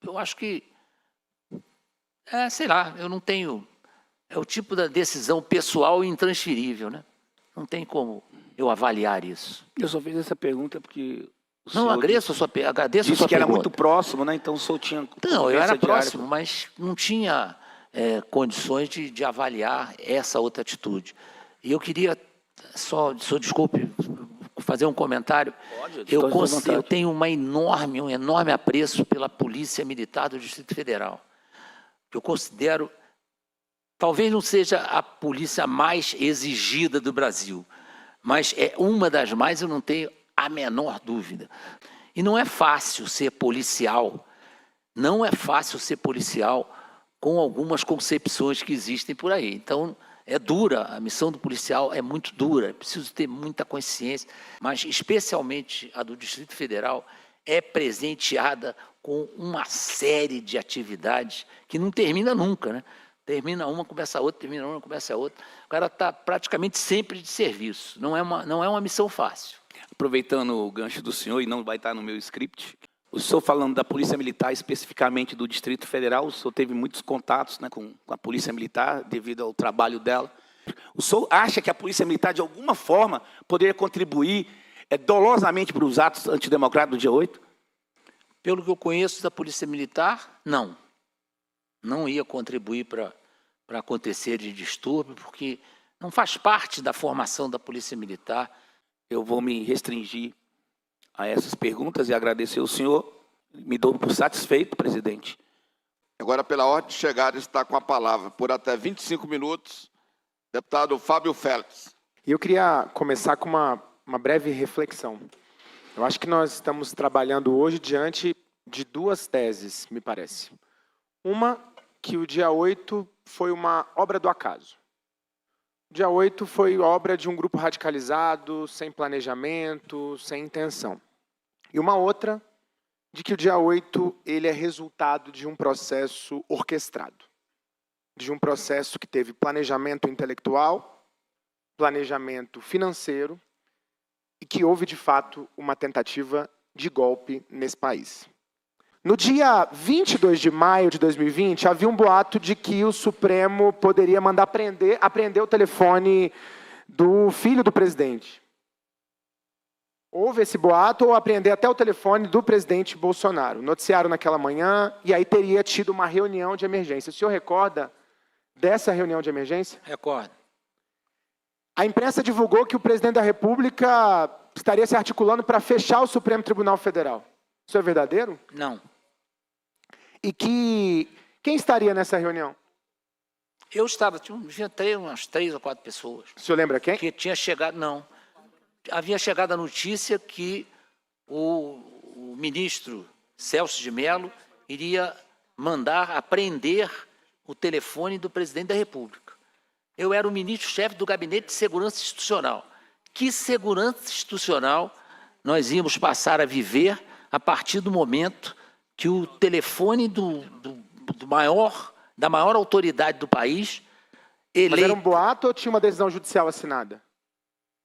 eu acho que, sei lá, eu não tenho... É o tipo da decisão pessoal e intransferível, né? Não tem como eu avaliar isso. Eu só fiz essa pergunta porque Não, agradeço a sua pergunta. Disse que era muito próximo, né? Então o senhor tinha... Não, eu era conversa diária próximo, mas não tinha condições de avaliar essa outra atitude. E eu queria, desculpe, fazer um comentário. Pode, Eu tenho um enorme apreço pela Polícia Militar do Distrito Federal. Eu considero, talvez não seja a polícia mais exigida do Brasil, mas é uma das mais, eu não tenho a menor dúvida. E não é fácil ser policial, com algumas concepções que existem por aí. Então, é dura, a missão do policial é muito dura, é preciso ter muita consciência, mas especialmente a do Distrito Federal é presenteada com uma série de atividades que não termina nunca, né? Termina uma, começa a outra, termina uma, começa a outra. O cara está praticamente sempre de serviço, não é uma missão fácil. Aproveitando o gancho do senhor, e não vai estar no meu script, o senhor falando da Polícia Militar, especificamente do Distrito Federal, o senhor teve muitos contatos, né, com a Polícia Militar, devido ao trabalho dela. O senhor acha que a Polícia Militar, de alguma forma, poderia contribuir dolosamente para os atos antidemocráticos do dia 8? Pelo que eu conheço da Polícia Militar, não. Não ia contribuir para acontecer de distúrbio, porque não faz parte da formação da Polícia Militar. Eu vou me restringir a essas perguntas e agradecer ao senhor. Me dou por satisfeito, presidente. Agora, pela ordem de chegada, está com a palavra, por até 25 minutos, deputado Fábio Félix. E eu queria começar com uma breve reflexão. Eu acho que nós estamos trabalhando hoje diante de duas teses, me parece. Uma, que o dia 8 foi uma obra do acaso. O dia 8 foi obra de um grupo radicalizado, sem planejamento, sem intenção. E uma outra, de que o dia 8 ele é resultado de um processo orquestrado. De um processo que teve planejamento intelectual, planejamento financeiro, e que houve, de fato, uma tentativa de golpe nesse país. No dia 22 de maio de 2020, havia um boato de que o Supremo poderia mandar apreender o telefone do filho do presidente. Houve esse boato, ou apreender até o telefone do presidente Bolsonaro. Noticiaram naquela manhã, e aí teria tido uma reunião de emergência. O senhor recorda dessa reunião de emergência? Recordo. A imprensa divulgou que o presidente da República estaria se articulando para fechar o Supremo Tribunal Federal. Isso é verdadeiro? Não. E quem estaria nessa reunião? Eu estava, tinha umas 3 ou 4 pessoas. O senhor lembra quem? Que tinha chegado, não. Havia chegado a notícia que o ministro Celso de Mello iria mandar apreender o telefone do presidente da República. Eu era o ministro-chefe do Gabinete de Segurança Institucional. Que segurança institucional nós íamos passar a viver a partir do momento que o telefone da maior autoridade do país... Mas era um boato ou tinha uma decisão judicial assinada?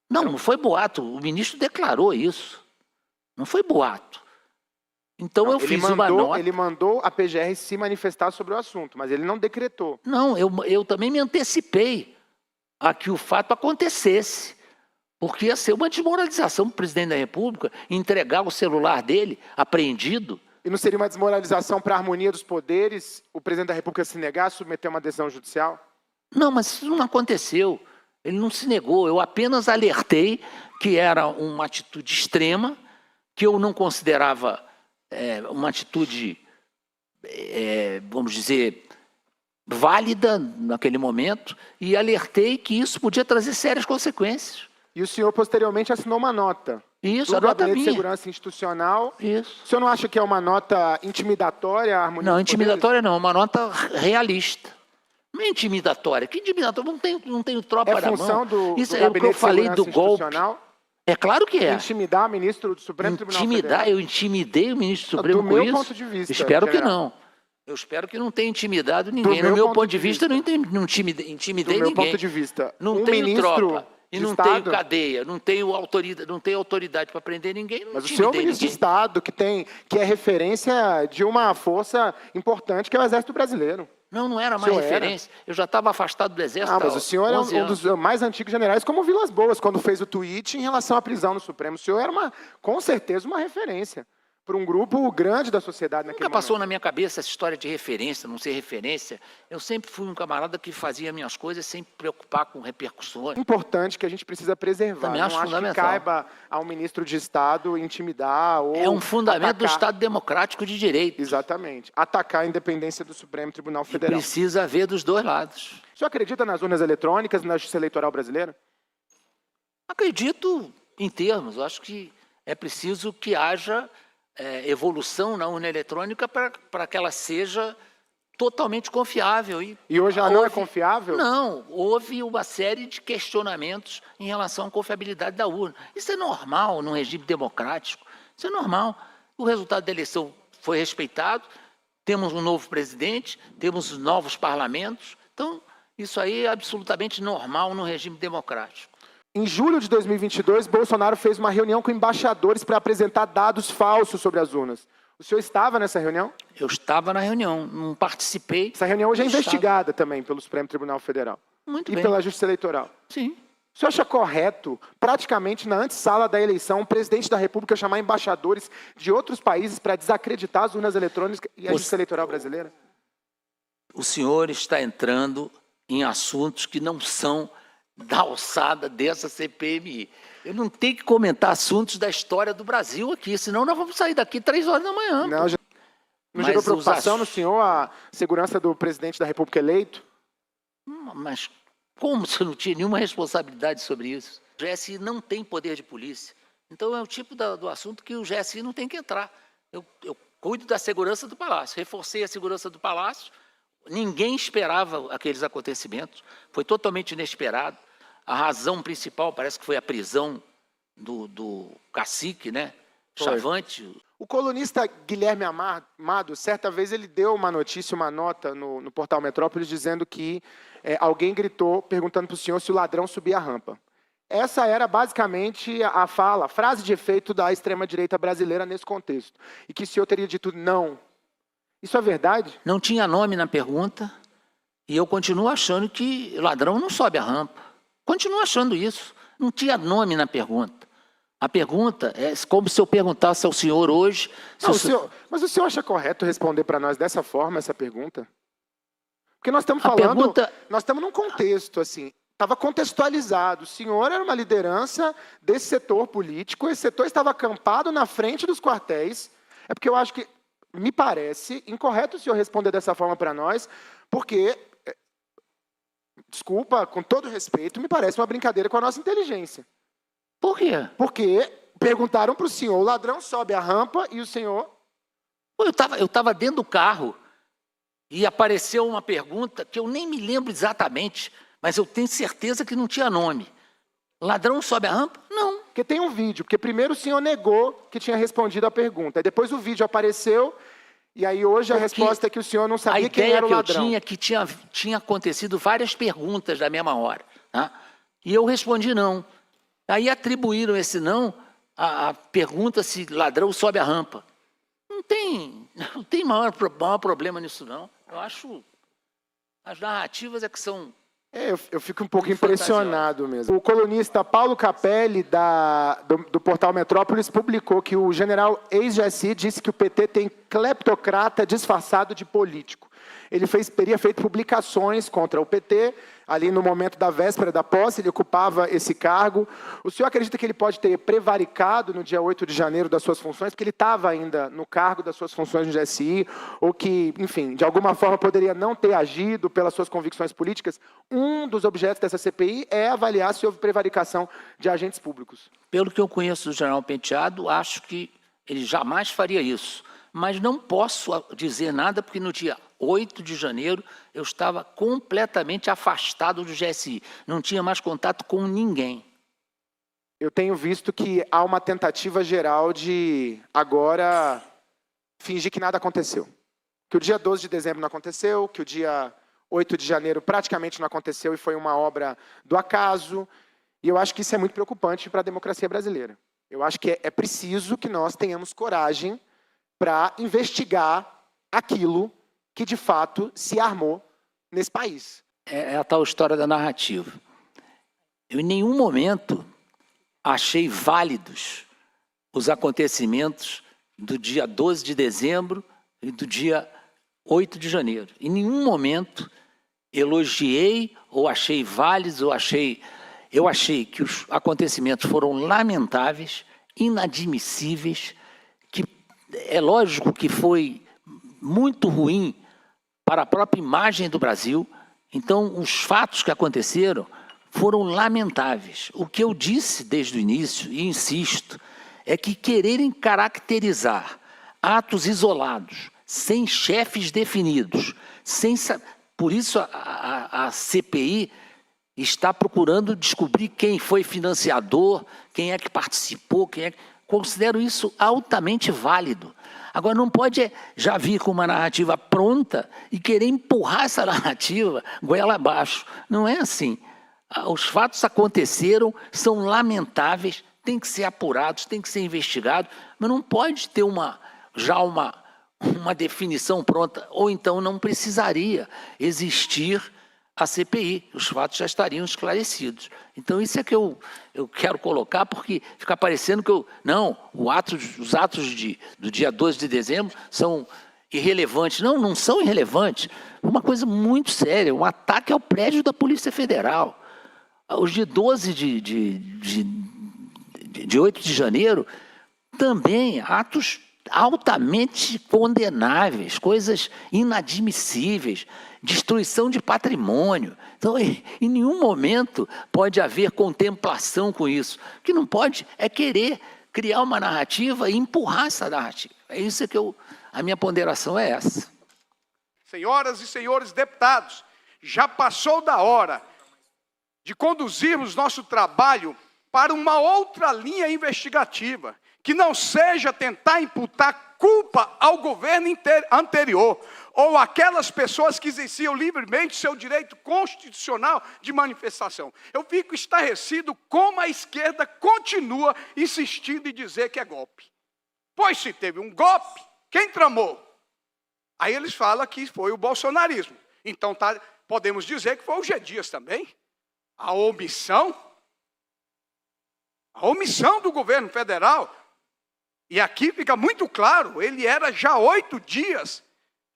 Não foi boato. O ministro declarou isso. Não foi boato. Então eu fiz uma nota... Ele mandou a PGR se manifestar sobre o assunto, mas ele não decretou. Não, eu também me antecipei a que o fato acontecesse. Porque ia ser uma desmoralização para o presidente da República entregar o celular dele apreendido. E não seria uma desmoralização para a harmonia dos poderes o presidente da República se negar a submeter uma decisão judicial? Não, mas isso não aconteceu. Ele não se negou. Eu apenas alertei que era uma atitude extrema, que eu não considerava uma atitude, vamos dizer, válida naquele momento, e alertei que isso podia trazer sérias consequências. E o senhor, posteriormente, assinou uma nota. Isso, do a nota Gabinete de minha. Segurança Institucional. Isso. O senhor não acha que é uma nota intimidatória à harmonia Não, dos intimidatória não, é uma nota realista. Não é intimidatória. Que intimidatória? Não tenho tropa poderes? É na função mão. do Isso é o que Gabinete eu de falei Segurança do golpe. Institucional? É claro que é. Intimidar o ministro do Supremo Tribunal Federal? Eu intimidei o ministro Supremo Do com meu isso? ponto de vista, Espero que general. não. Eu espero que não tenha intimidado ninguém. Do No meu meu ponto de vista, eu não intimidei Do ninguém. meu ponto de vista, Não um tenho ministro tropa. E de não Estado, tenho cadeia, não tenho autoridade para prender ninguém, não mas o senhor é um intimidei ministro de ninguém. Estado que é referência de uma força importante que é o Exército Brasileiro. Não, não era O mais senhor era? referência. Eu já estava afastado do Exército. Ah, mas o senhor é há 11 um dos mais antigos generais, como o Vilas Boas, quando fez o tweet em relação à prisão no Supremo. O senhor era, com certeza, uma referência para um grupo grande da sociedade naquele Nunca passou momento. na minha cabeça essa história de referência, não ser referência. Eu sempre fui um camarada que fazia minhas coisas sem preocupar com repercussões. Importante que a gente precisa preservar. Também acho Não acho que fundamental. caiba ao ministro de Estado intimidar ou É um fundamento do atacar. Estado democrático de direito. Exatamente. Atacar a independência do Supremo Tribunal E Federal. precisa haver dos dois lados. O senhor acredita nas urnas eletrônicas, na justiça eleitoral brasileira? Acredito em termos. Eu acho que é preciso que haja evolução na urna eletrônica para que ela seja totalmente confiável. E hoje ela não é houve- confiável? Não, houve uma série de questionamentos em relação à confiabilidade da urna. Isso é normal num regime democrático. Isso é normal. O resultado da eleição foi respeitado, temos um novo presidente, temos novos parlamentos. Então, isso aí é absolutamente normal num regime democrático. Em julho de 2022, Bolsonaro fez uma reunião com embaixadores para apresentar dados falsos sobre as urnas. O senhor estava nessa reunião? Eu estava na reunião, não participei. Essa reunião hoje é Estava. investigada também pelo Supremo Tribunal Federal Muito e bem. pela Justiça Eleitoral. Sim. O senhor acha correto, praticamente na antessala da eleição, o presidente da República chamar embaixadores de outros países para desacreditar as urnas eletrônicas e a Justiça Eleitoral brasileira? O senhor está entrando em assuntos que não são da alçada dessa CPMI. Eu não tenho que comentar assuntos da história do Brasil aqui, senão nós vamos sair daqui 3 horas da manhã. Não, não Mas gerou os preocupação ass- no senhor a segurança do presidente da República eleito? Mas como você não tinha nenhuma responsabilidade sobre isso? O GSI não tem poder de polícia. Então é o tipo do assunto que o GSI não tem que entrar. Eu cuido da segurança do Palácio, reforcei a segurança do Palácio. Ninguém esperava aqueles acontecimentos, foi totalmente inesperado. A razão principal parece que foi a prisão do cacique, né? Foi. Chavante. O colunista Guilherme Amado, certa vez ele deu uma notícia, uma nota no portal Metrópolis, dizendo que alguém gritou, perguntando para o senhor se o ladrão subia a rampa. Essa era basicamente a frase de efeito da extrema-direita brasileira nesse contexto. E que o senhor teria dito não. Isso é verdade? Não tinha nome na pergunta e eu continuo achando que ladrão não sobe a rampa. Continuo achando isso. Não tinha nome na pergunta. A pergunta é como se eu perguntasse ao senhor hoje... Não, mas o senhor acha correto responder para nós dessa forma essa pergunta? Porque nós estamos A falando... pergunta- Nós estamos num contexto, assim... Estava contextualizado. O senhor era uma liderança desse setor político, esse setor estava acampado na frente dos quartéis. É porque eu acho que, me parece incorreto o senhor responder dessa forma para nós, porque, desculpa, com todo respeito, me parece uma brincadeira com a nossa inteligência. Por quê? Porque perguntaram para o senhor, o ladrão sobe a rampa e o senhor... Pô, eu estava dentro do carro e apareceu uma pergunta que eu nem me lembro exatamente, mas eu tenho certeza que não tinha nome. Ladrão sobe a rampa? Não. Porque tem um vídeo, porque primeiro o senhor negou que tinha respondido a pergunta, e depois o vídeo apareceu, e aí hoje a Porque resposta é que o senhor não A sabia quem ideia era o que eu ladrão. tinha é que tinha acontecido várias perguntas da mesma hora. Tá? E eu respondi não. Aí atribuíram esse não à pergunta se ladrão sobe a rampa. Não tem maior problema nisso, não. Eu acho as narrativas é que são... Eu fico um pouco Muito impressionado mesmo. O colunista Paulo Capelli, do portal Metrópolis, publicou que o general ex-GSI disse que o PT tem cleptocrata disfarçado de político. Ele teria feito publicações contra o PT, ali no momento da véspera da posse, ele ocupava esse cargo. O senhor acredita que ele pode ter prevaricado no dia 8 de janeiro das suas funções, porque ele estava ainda no cargo das suas funções no GSI, ou que, enfim, de alguma forma poderia não ter agido pelas suas convicções políticas? Um dos objetos dessa CPI é avaliar se houve prevaricação de agentes públicos. Pelo que eu conheço do general Penteado, acho que ele jamais faria isso. Mas não posso dizer nada, porque no dia 8 de janeiro eu estava completamente afastado do GSI. Não tinha mais contato com ninguém. Eu tenho visto que há uma tentativa geral de, agora, fingir que nada aconteceu. Que o dia 12 de dezembro não aconteceu, que o dia 8 de janeiro praticamente não aconteceu e foi uma obra do acaso. E eu acho que isso é muito preocupante para a democracia brasileira. Eu acho que é preciso que nós tenhamos coragem para investigar aquilo que, de fato, se armou nesse país. É a tal história da narrativa. Eu, em nenhum momento, achei válidos os acontecimentos do dia 12 de dezembro e do dia 8 de janeiro. Em nenhum momento elogiei ou achei válidos, eu achei que os acontecimentos foram lamentáveis, inadmissíveis, que é lógico que foi muito ruim para a própria imagem do Brasil. Então, os fatos que aconteceram foram lamentáveis. O que eu disse desde o início, e insisto, é que quererem caracterizar atos isolados, sem chefes definidos, por isso a CPI está procurando descobrir quem foi financiador, quem é que participou, considero isso altamente válido. Agora, não pode já vir com uma narrativa pronta e querer empurrar essa narrativa goela abaixo. Não é assim. Os fatos aconteceram, são lamentáveis, têm que ser apurados, têm que ser investigados, mas não pode ter uma definição pronta, ou então não precisaria existir a CPI, os fatos já estariam esclarecidos. Então, isso é que eu quero colocar, porque fica parecendo que os atos do dia 12 de dezembro são irrelevantes. Não são irrelevantes. É uma coisa muito séria, um ataque ao prédio da Polícia Federal. Os de 12 de 8 de janeiro, também atos altamente condenáveis, coisas inadmissíveis, destruição de patrimônio. Então, em nenhum momento pode haver contemplação com isso. O que não pode é querer criar uma narrativa e empurrar essa narrativa. É isso que a minha ponderação é essa. Senhoras e senhores deputados, já passou da hora de conduzirmos nosso trabalho para uma outra linha investigativa, que não seja tentar imputar culpa ao governo anterior, ou aquelas pessoas que exerciam livremente seu direito constitucional de manifestação. Eu fico estarrecido como a esquerda continua insistindo em dizer que é golpe. Pois se teve um golpe, quem tramou? Aí eles falam que foi o bolsonarismo. Então podemos dizer que foi o G. Dias também. A omissão do governo federal. E aqui fica muito claro, ele era já 8 dias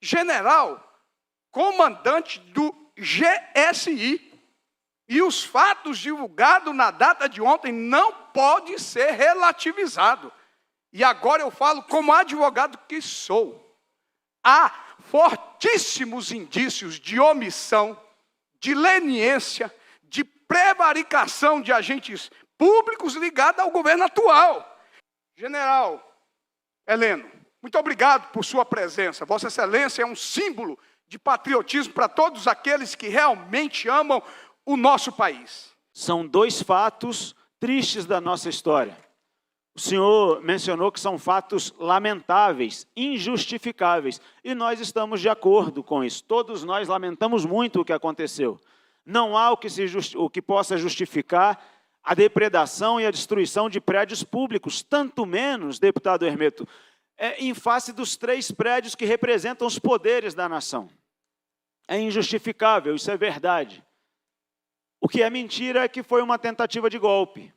general, comandante do GSI. E os fatos divulgados na data de ontem não podem ser relativizados. E agora eu falo como advogado que sou. Há fortíssimos indícios de omissão, de leniência, de prevaricação de agentes públicos ligados ao governo atual. General Heleno, muito obrigado por sua presença. Vossa Excelência é um símbolo de patriotismo para todos aqueles que realmente amam o nosso país. São 2 fatos tristes da nossa história. O senhor mencionou que são fatos lamentáveis, injustificáveis, e nós estamos de acordo com isso. Todos nós lamentamos muito o que aconteceu. Não há o que possa justificar a depredação e a destruição de prédios públicos, tanto menos, deputado Hermeto, em face dos 3 prédios que representam os poderes da nação. É injustificável, isso é verdade. O que é mentira é que foi uma tentativa de golpe.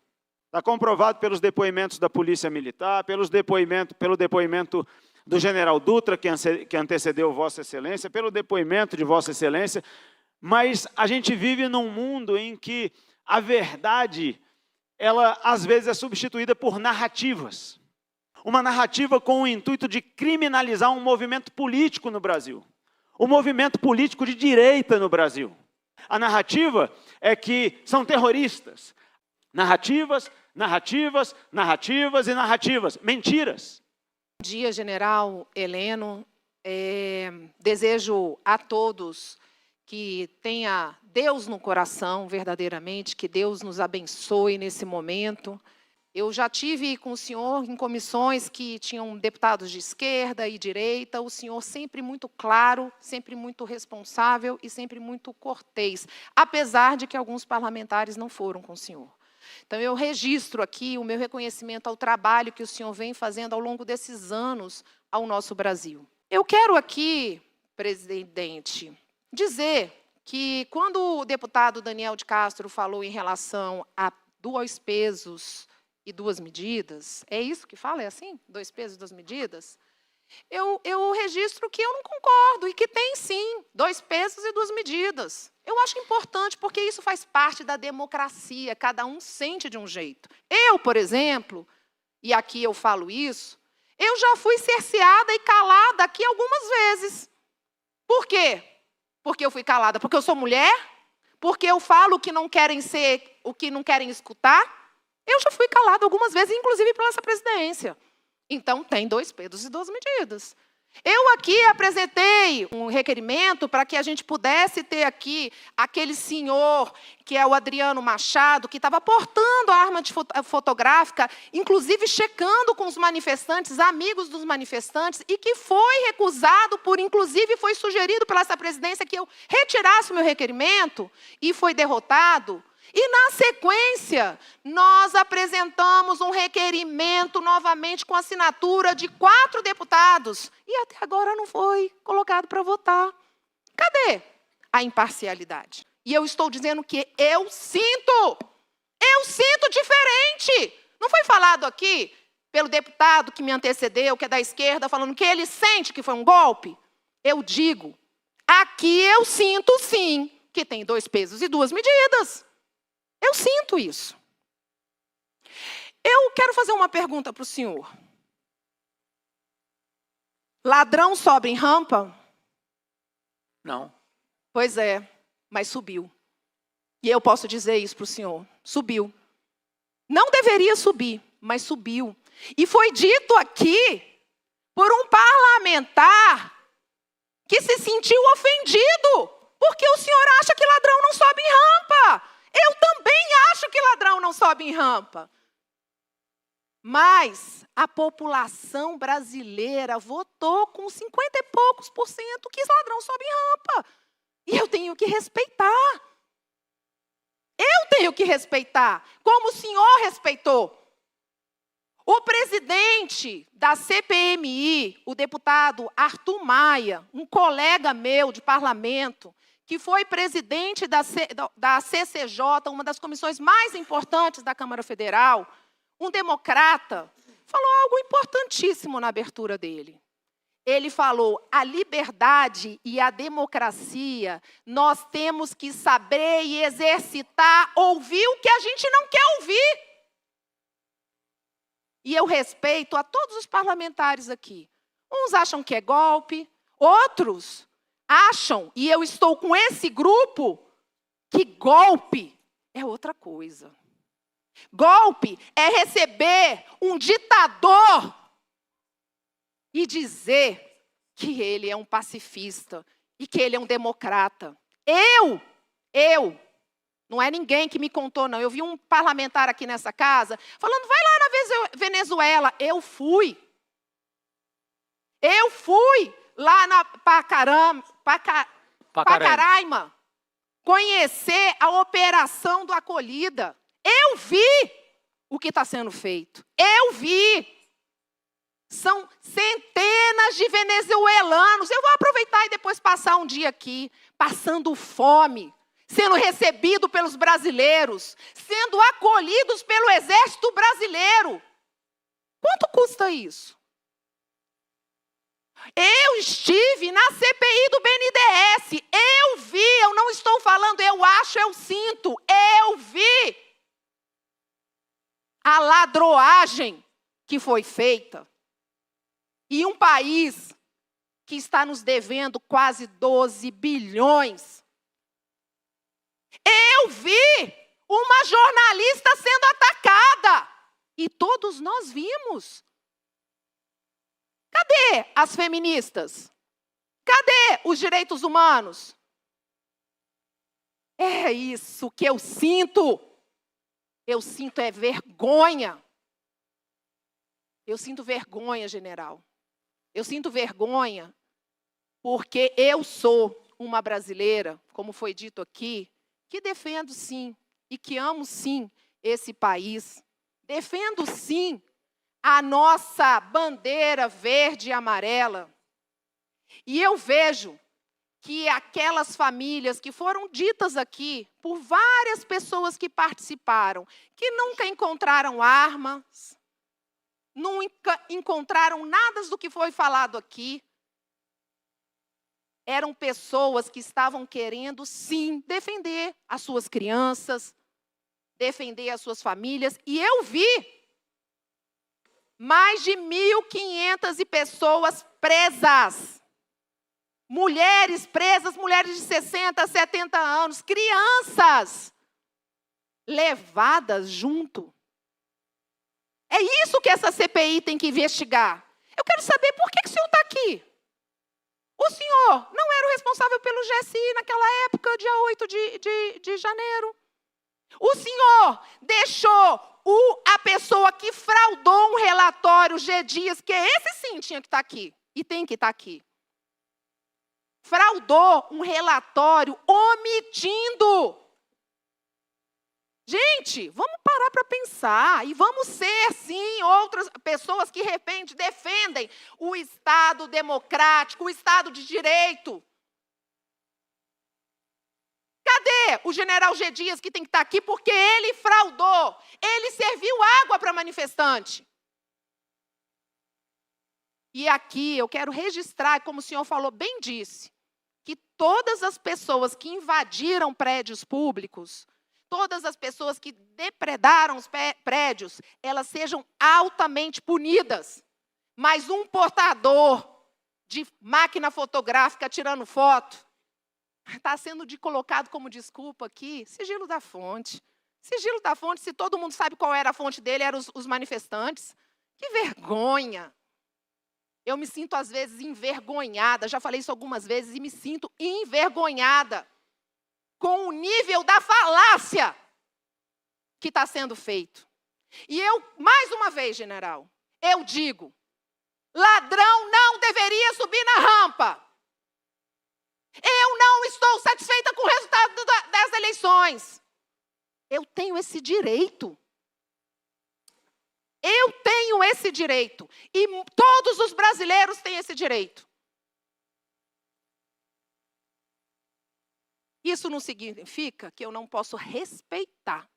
Está comprovado pelos depoimentos da Polícia Militar, pelo depoimento do general Dutra, que antecedeu Vossa Excelência, pelo depoimento de Vossa Excelência, mas a gente vive num mundo em que a verdade, ela às vezes é substituída por narrativas. Uma narrativa com o intuito de criminalizar um movimento político no Brasil. Um movimento político de direita no Brasil. A narrativa é que são terroristas. Narrativas, narrativas, narrativas e narrativas. Mentiras. Bom dia, General Heleno. Desejo a todos que tenha Deus no coração, verdadeiramente, que Deus nos abençoe nesse momento. Eu já tive com o senhor em comissões que tinham deputados de esquerda e direita, o senhor sempre muito claro, sempre muito responsável e sempre muito cortês, apesar de que alguns parlamentares não foram com o senhor. Então, eu registro aqui o meu reconhecimento ao trabalho que o senhor vem fazendo ao longo desses anos ao nosso Brasil. Eu quero aqui presidente, dizer que quando o deputado Daniel de Castro falou em relação a 2 pesos e 2 medidas, é isso que fala? É assim? 2 pesos e 2 medidas? Eu registro que eu não concordo e que tem, sim, 2 pesos e 2 medidas. Eu acho importante, porque isso faz parte da democracia, cada um sente de um jeito. Eu, por exemplo, e aqui eu falo isso, eu já fui cerceada e calada aqui algumas vezes. Por quê? Porque eu fui calada? Porque eu sou mulher? Porque eu falo o que não querem ser, o que não querem escutar? Eu já fui calada algumas vezes, inclusive pela essa presidência. Então, tem 2 pesos e 2 medidas. Eu aqui apresentei um requerimento para que a gente pudesse ter aqui aquele senhor, que é o Adriano Machado, que estava portando a arma fotográfica, inclusive checando com os manifestantes, amigos dos manifestantes, e que foi recusado inclusive foi sugerido pela essa presidência que eu retirasse o meu requerimento, e foi derrotado. E, na sequência, nós apresentamos um requerimento novamente com assinatura de 4 deputados. E até agora não foi colocado para votar. Cadê a imparcialidade? E eu estou dizendo que eu sinto diferente. Não foi falado aqui pelo deputado que me antecedeu, que é da esquerda, falando que ele sente que foi um golpe? Eu digo, aqui eu sinto, sim, que tem 2 pesos e 2 medidas. Eu sinto isso. Eu quero fazer uma pergunta para o senhor. Ladrão sobe em rampa? Não. Pois é, mas subiu. E eu posso dizer isso para o senhor. Subiu. Não deveria subir, mas subiu. E foi dito aqui por um parlamentar que se sentiu ofendido, porque o senhor acha que ladrão não sobe em rampa. Eu também acho que ladrão não sobe em rampa. Mas a população brasileira votou com 50 e poucos % que ladrão sobe em rampa. E eu tenho que respeitar. Eu tenho que respeitar, como o senhor respeitou. O presidente da CPMI, o deputado Arthur Maia, um colega meu de parlamento, que foi presidente da CCJ, uma das comissões mais importantes da Câmara Federal, um democrata, falou algo importantíssimo na abertura dele. Ele falou, a liberdade e a democracia, nós temos que saber e exercitar, ouvir o que a gente não quer ouvir. E eu respeito a todos os parlamentares aqui. Uns acham que é golpe, outros acham, e eu estou com esse grupo, que golpe é outra coisa. Golpe é receber um ditador e dizer que ele é um pacifista e que ele é um democrata. Não é ninguém que me contou, não. Eu vi um parlamentar aqui nessa casa falando, vai lá na Venezuela. Eu fui lá na Pacaraima conhecer a operação do Acolhida. Eu vi o que está sendo feito. Eu vi. São centenas de venezuelanos. Eu vou aproveitar e depois passar um dia aqui, passando fome, sendo recebido pelos brasileiros, sendo acolhidos pelo Exército Brasileiro. Quanto custa isso? Eu estive na CPI do BNDES. Eu vi, eu não estou falando, eu acho, eu sinto. Eu vi a ladroagem que foi feita. E um país que está nos devendo quase 12 bilhões. Eu vi uma jornalista sendo atacada. E todos nós vimos. Cadê as feministas? Cadê os direitos humanos? É isso que eu sinto. Eu sinto é vergonha. Eu sinto vergonha, general. Eu sinto vergonha porque eu sou uma brasileira, como foi dito aqui, que defendo sim e que amo sim esse país. Defendo sim a nossa bandeira verde e amarela. E eu vejo que aquelas famílias que foram ditas aqui por várias pessoas que participaram, que nunca encontraram armas, nunca encontraram nada do que foi falado aqui, eram pessoas que estavam querendo, sim, defender as suas crianças, defender as suas famílias. E eu vi mais de 1.500 pessoas presas. Mulheres presas, mulheres de 60, 70 anos, crianças levadas junto. É isso que essa CPI tem que investigar. Eu quero saber por que o senhor está aqui. O senhor não era o responsável pelo GSI naquela época, dia 8 de janeiro. O senhor deixou a pessoa que fraudou um relatório G. Dias, que esse sim tinha que estar aqui, e tem que estar aqui. Fraudou um relatório omitindo. Gente, vamos parar para pensar e vamos ser, sim, outras pessoas que, de repente, defendem o Estado democrático, o Estado de direito. Cadê o general G. Dias, que tem que estar aqui, porque ele fraudou, ele serviu água para manifestante. E aqui eu quero registrar, como o senhor falou, bem disse, que todas as pessoas que invadiram prédios públicos, todas as pessoas que depredaram os prédios, elas sejam altamente punidas. Mas um portador de máquina fotográfica tirando foto está sendo colocado como desculpa aqui, sigilo da fonte. Sigilo da fonte, se todo mundo sabe qual era a fonte dele, eram os manifestantes. Que vergonha! Eu me sinto, às vezes, envergonhada, já falei isso algumas vezes, e me sinto envergonhada com o nível da falácia que está sendo feito. E eu, mais uma vez, general, eu digo, ladrão não deveria subir na rampa. Eu não estou satisfeita com o resultado das eleições. Eu tenho esse direito. Eu tenho esse direito. E todos os brasileiros têm esse direito. Isso não significa que eu não posso respeitar.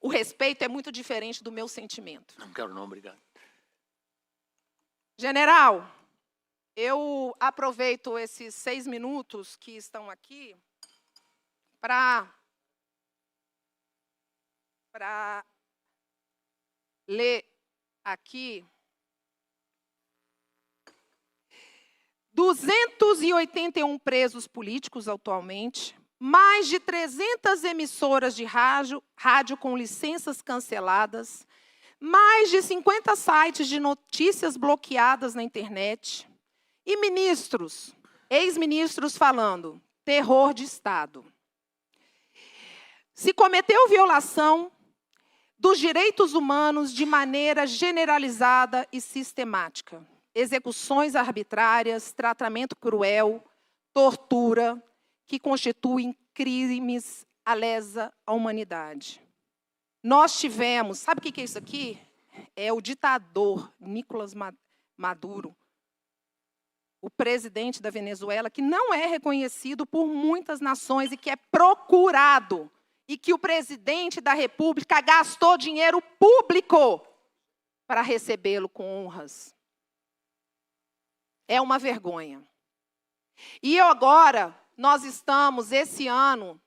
O respeito é muito diferente do meu sentimento. Não quero não, obrigado. General, eu aproveito esses 6 minutos que estão aqui para ler aqui 281 presos políticos atualmente, mais de 300 emissoras de rádio com licenças canceladas, mais de 50 sites de notícias bloqueadas na internet, e ministros, ex-ministros falando, terror de Estado. Se cometeu violação dos direitos humanos de maneira generalizada e sistemática. Execuções arbitrárias, tratamento cruel, tortura, que constituem crimes à lesa humanidade. Nós tivemos, sabe o que é isso aqui? É o ditador Nicolás Maduro, o presidente da Venezuela, que não é reconhecido por muitas nações e que é procurado, e que o presidente da República gastou dinheiro público para recebê-lo com honras. É uma vergonha. E agora, nós estamos, esse ano,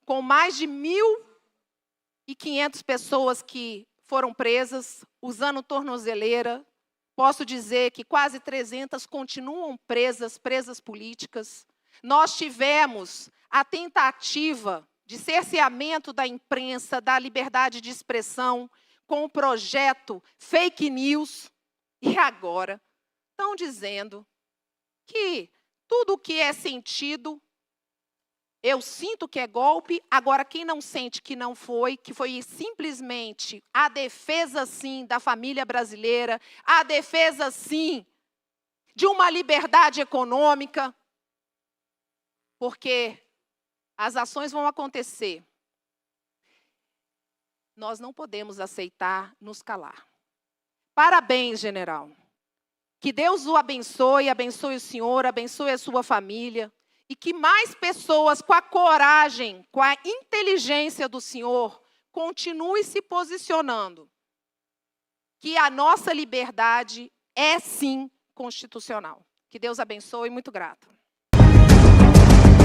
com mais de 1.500 pessoas que foram presas, usando tornozeleira. Posso dizer que quase 300 continuam presas políticas. Nós tivemos a tentativa de cerceamento da imprensa, da liberdade de expressão, com o projeto Fake News. E agora estão dizendo que tudo o que é sentido, eu sinto que é golpe, agora quem não sente que não foi, que foi simplesmente a defesa, sim, da família brasileira, a defesa, sim, de uma liberdade econômica, porque as ações vão acontecer. Nós não podemos aceitar nos calar. Parabéns, general. Que Deus o abençoe, abençoe o senhor, abençoe a sua família. E que mais pessoas, com a coragem, com a inteligência do senhor, continuem se posicionando. Que a nossa liberdade é, sim, constitucional. Que Deus abençoe, muito grata.